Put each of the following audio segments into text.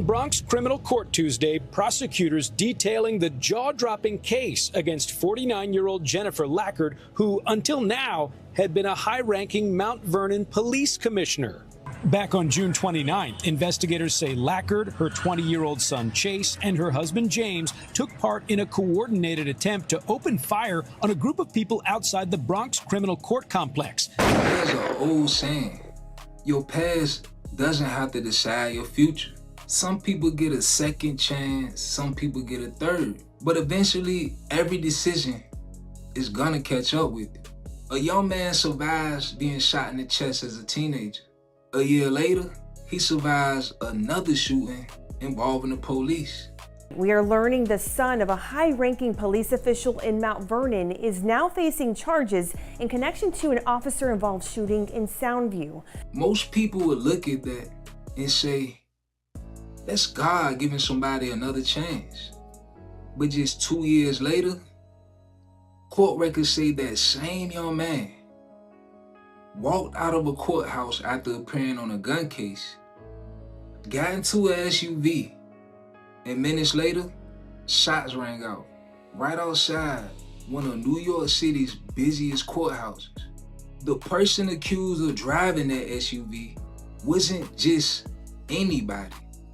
In Bronx criminal court Tuesday, prosecutors detailing the jaw-dropping case against 49-year-old Jennifer Lackard, who until now had been a high-ranking Mount Vernon police commissioner. Back on June 29th, investigators say Lackard, her 20-year-old son Chase, and her husband James took part in a coordinated attempt to open fire on a group of people outside the Bronx criminal court complex. There's an old saying, your past doesn't have to decide your future. Some people get a second chance, some people get a third. But eventually, every decision is gonna catch up with you. A young man survives being shot in the chest as a teenager. A year later, he survives another shooting involving the police. We are learning the son of a high-ranking police official in Mount Vernon is now facing charges in connection to an officer-involved shooting in Soundview. Most people would look at that and say, that's God giving somebody another chance. But just 2 years later, court records say that same young man walked out of a courthouse after appearing on a gun case, got into an SUV, and minutes later, shots rang out right outside one of New York City's busiest courthouses. The person accused of driving that SUV wasn't just anybody.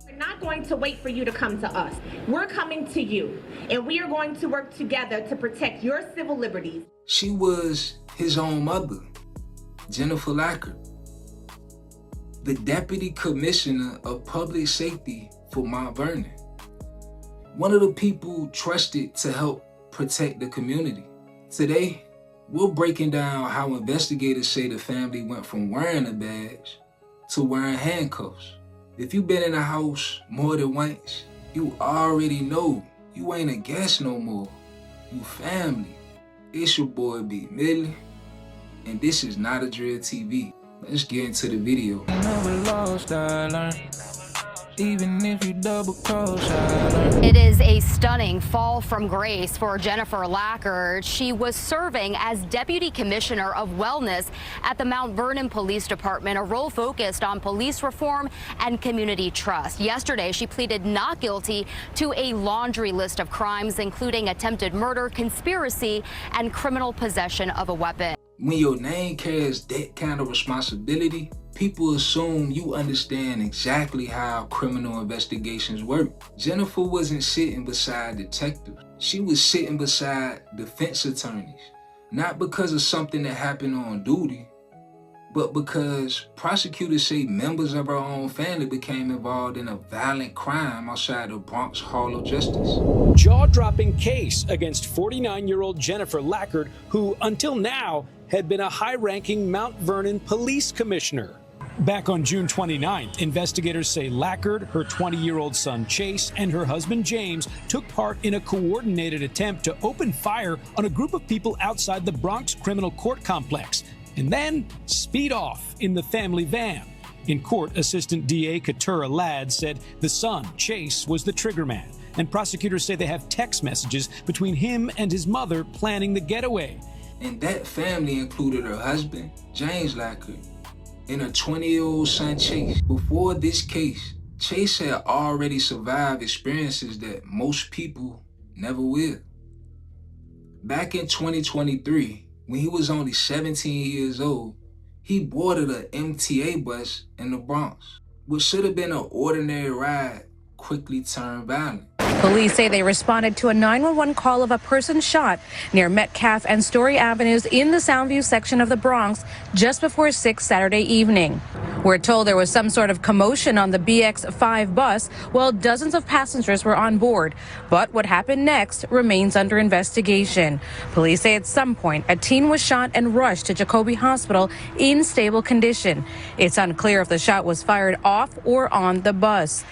We're not going to wait for you to come to us. We're coming to you, and we are going to work together to protect your civil liberties. She was his own mother, Jennifer Lackard, the Deputy Commissioner of Public Safety for Mount Vernon. One of the people trusted to help protect the community. Today, we're breaking down how investigators say the family went from wearing a badge to wearing handcuffs. If you've been in a house more than once, you already know you ain't a guest no more. You family. It's your boy B. Millie, and this is Not a Drill TV. Let's get into the video. Even if you double cross, it is a stunning fall from grace for Jennifer Lackard. She was serving as Deputy Commissioner of Wellness at the Mount Vernon Police Department, a role focused on police reform and community trust. Yesterday, she pleaded not guilty to a laundry list of crimes, including attempted murder, conspiracy, and criminal possession of a weapon. When your name carries that kind of responsibility, people assume you understand exactly how criminal investigations work. Jennifer wasn't sitting beside detectives. She was sitting beside defense attorneys. Not because of something that happened on duty, but because prosecutors say members of her own family became involved in a violent crime outside the Bronx Hall of Justice. Jaw-dropping case against 49-year-old Jennifer Lackard, who until now had been a high-ranking Mount Vernon police commissioner. Back on June 29th, investigators say Lackard, her 20-year-old son Chase, and her husband James took part in a coordinated attempt to open fire on a group of people outside the Bronx criminal court complex, and then speed off in the family van. In court, Assistant DA Keturah Ladd said the son, Chase, was the triggerman, and prosecutors say they have text messages between him and his mother planning the getaway. And that family included her husband, James Lackard, and her 20-year-old son, Chase. Before this case, Chase had already survived experiences that most people never will. Back in 2023, when he was only 17 years old, he boarded an MTA bus in the Bronx. What should have been an ordinary ride quickly turned violent. Police say they responded to a 911 call of a person shot near Metcalf and Story Avenues in the Soundview section of the Bronx just before 6 Saturday evening. We're told there was some sort of commotion on the BX5 bus while dozens of passengers were on board. But what happened next remains under investigation. Police say at some point a teen was shot and rushed to Jacoby Hospital in stable condition. It's unclear if the shot was fired off or on the bus.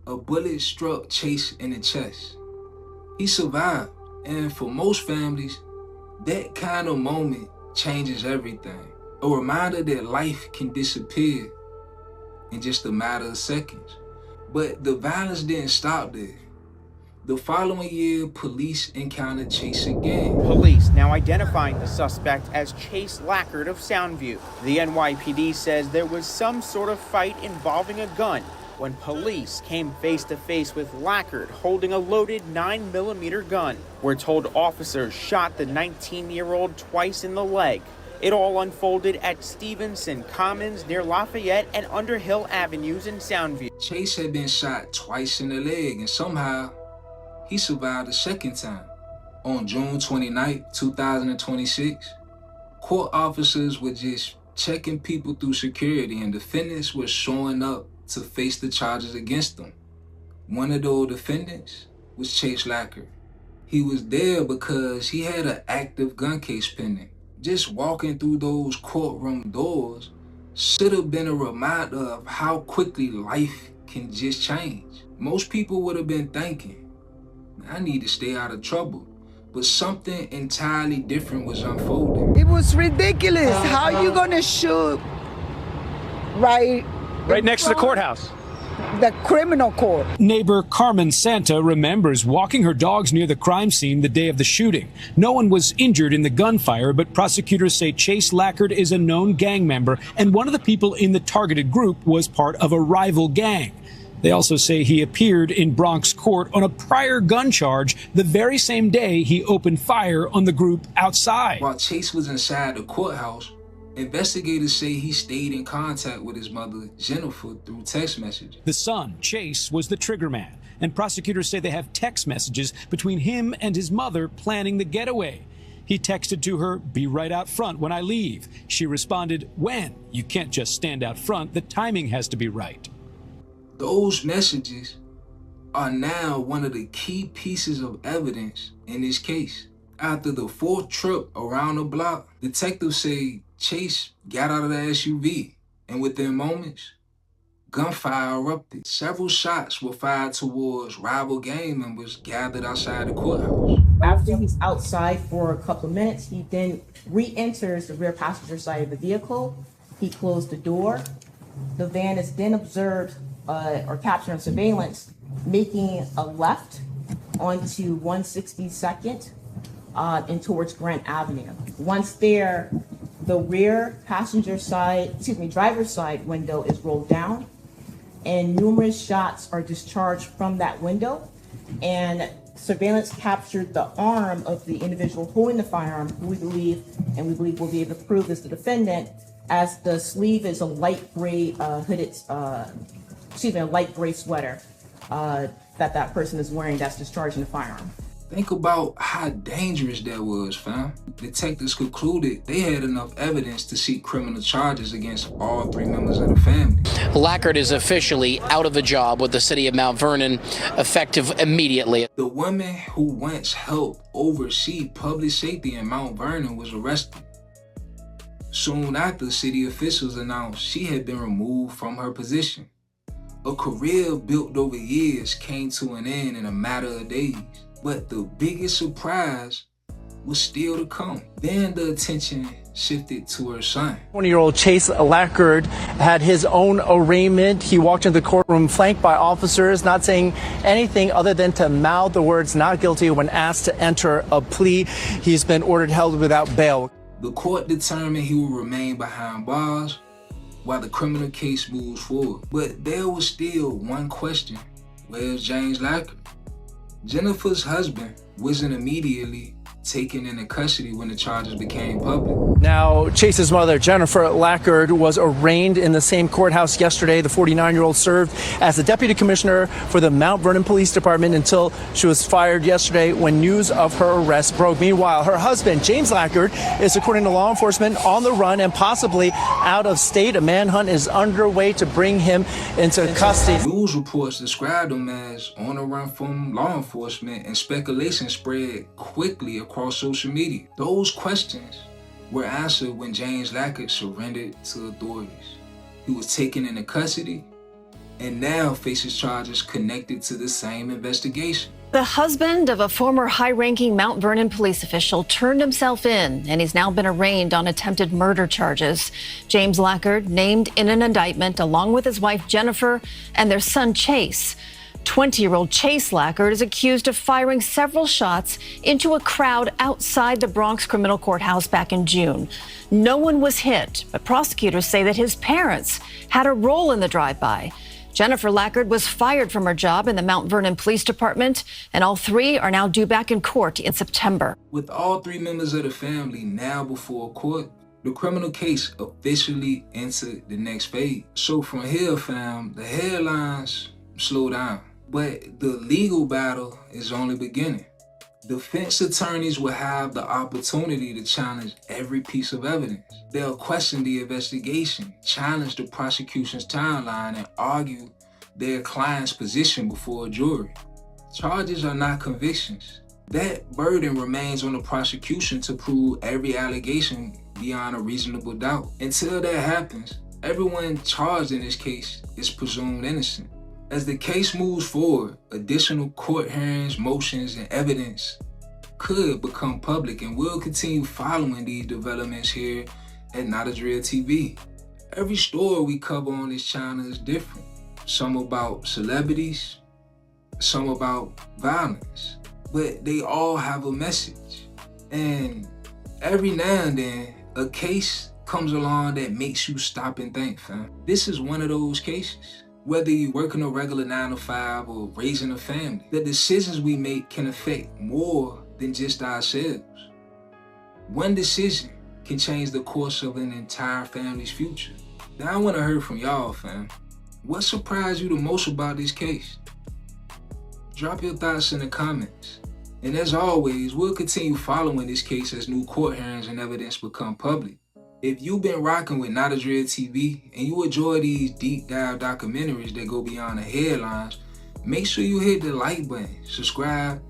A bullet struck Chase in the chest. He survived, and for most families, that kind of moment changes everything. A reminder that life can disappear in just a matter of seconds. But the violence didn't stop there. The following year, police encountered Chase again. Police now identifying the suspect as Chase Lackard of Soundview. The NYPD says there was some sort of fight involving a gun when police came face to face with Lackard holding a loaded 9mm gun. We're told officers shot the 19-year-old twice in the leg. It all unfolded at Stevenson Commons near Lafayette and Underhill Avenues in Soundview. Chase had been shot twice in the leg, and somehow he survived a second time. On June 29, 2026, court officers were just checking people through security, and defendants were showing up to face the charges against them. One of those defendants was Chase Lackard. He was there because he had an active gun case pending. Just walking through those courtroom doors should have been a reminder of how quickly life can just change. Most people would have been thinking, I need to stay out of trouble. But something entirely different was unfolding. It was ridiculous. How are you gonna shoot right next to the courthouse? The criminal court. Neighbor Carmen Santa remembers walking her dogs near the crime scene the day of the shooting. No one was injured in the gunfire, but prosecutors say Chase Lackard is a known gang member, and one of the people in the targeted group was part of a rival gang. They also say he appeared in Bronx court on a prior gun charge the very same day he opened fire on the group outside. While Chase was inside the courthouse, investigators say he stayed in contact with his mother, Jennifer, through text messages. The son, Chase, was the trigger man, and prosecutors say they have text messages between him and his mother planning the getaway. He texted to her, "Be right out front when I leave." She responded, "When? You can't just stand out front. The timing has to be right." Those messages are now one of the key pieces of evidence in this case. After the fourth trip around the block, detectives say Chase got out of the SUV, and within moments, gunfire erupted. Several shots were fired towards rival gang members gathered outside the courthouse. After he's outside for a couple of minutes, he then re-enters the rear passenger side of the vehicle. He closed the door. The van is then observed or captured on surveillance, making a left onto 162nd and towards Grant Avenue. Once there, the rear driver's side window is rolled down, and numerous shots are discharged from that window. And surveillance captured the arm of the individual holding the firearm, who we believe we'll be able to prove is the defendant, as the sleeve is a light gray a light gray sweater that person is wearing that's discharging the firearm. Think about how dangerous that was, fam. Detectives concluded they had enough evidence to seek criminal charges against all three members of the family. Lackard is officially out of a job with the city of Mount Vernon, effective immediately. The woman who once helped oversee public safety in Mount Vernon was arrested. Soon after, city officials announced she had been removed from her position. A career built over years came to an end in a matter of days. But the biggest surprise was still to come. Then the attention shifted to her son. 20-year-old Chase Lackard had his own arraignment. He walked into the courtroom flanked by officers, not saying anything other than to mouth the words "not guilty" when asked to enter a plea. He's been ordered held without bail. The court determined he will remain behind bars while the criminal case moves forward. But there was still one question. Where's James Lackard? Jennifer's husband wasn't immediately taken into custody when the charges became public. Now, Chase's mother, Jennifer Lackard, was arraigned in the same courthouse yesterday. The 49-year-old served as the deputy commissioner for the Mount Vernon Police Department until she was fired yesterday when news of her arrest broke. Meanwhile, her husband, James Lackard, is, according to law enforcement, on the run and possibly out of state. A manhunt is underway to bring him into custody. News reports described him as on the run from law enforcement, and speculation spread quickly across social media. Those questions were answered when James Lackard surrendered to authorities. He was taken into custody and now faces charges connected to the same investigation. The husband of a former high-ranking Mount Vernon police official turned himself in, and he's now been arraigned on attempted murder charges. James Lackard named in an indictment along with his wife Jennifer and their son Chase. 20-year-old Chase Lackard is accused of firing several shots into a crowd outside the Bronx criminal courthouse back in June. No one was hit, but prosecutors say that his parents had a role in the drive-by. Jennifer Lackard was fired from her job in the Mount Vernon Police Department, and all three are now due back in court in September. With all three members of the family now before court, the criminal case officially entered the next phase. So from here, fam, the headlines slow down. But the legal battle is only beginning. Defense attorneys will have the opportunity to challenge every piece of evidence. They'll question the investigation, challenge the prosecution's timeline, and argue their client's position before a jury. Charges are not convictions. That burden remains on the prosecution to prove every allegation beyond a reasonable doubt. Until that happens, everyone charged in this case is presumed innocent. As the case moves forward, additional court hearings, motions, and evidence could become public, and we'll continue following these developments here at Not a Drill TV. Every story we cover on this channel is different. Some about celebrities, some about violence, but they all have a message. And every now and then, a case comes along that makes you stop and think, fam. This is one of those cases. Whether you're working a regular 9-to-5 or raising a family, the decisions we make can affect more than just ourselves. One decision can change the course of an entire family's future. Now I want to hear from y'all, fam. What surprised you the most about this case? Drop your thoughts in the comments. And as always, we'll continue following this case as new court hearings and evidence become public. If you've been rocking with Not a Drill TV and you enjoy these deep dive documentaries that go beyond the headlines, make sure you hit the like button, subscribe,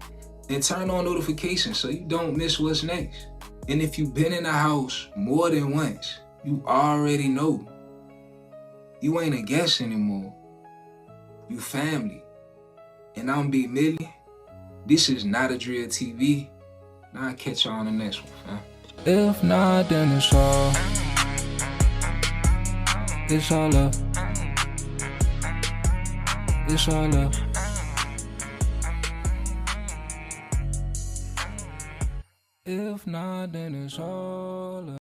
and turn on notifications so you don't miss what's next. And if you've been in the house more than once, you already know. You ain't a guest anymore. You family. And I'm Big Millie. This is Not a Drill TV. Now I'll catch y'all on the next one, fam. If not, then it's all love. It's all love. If not, then it's all love.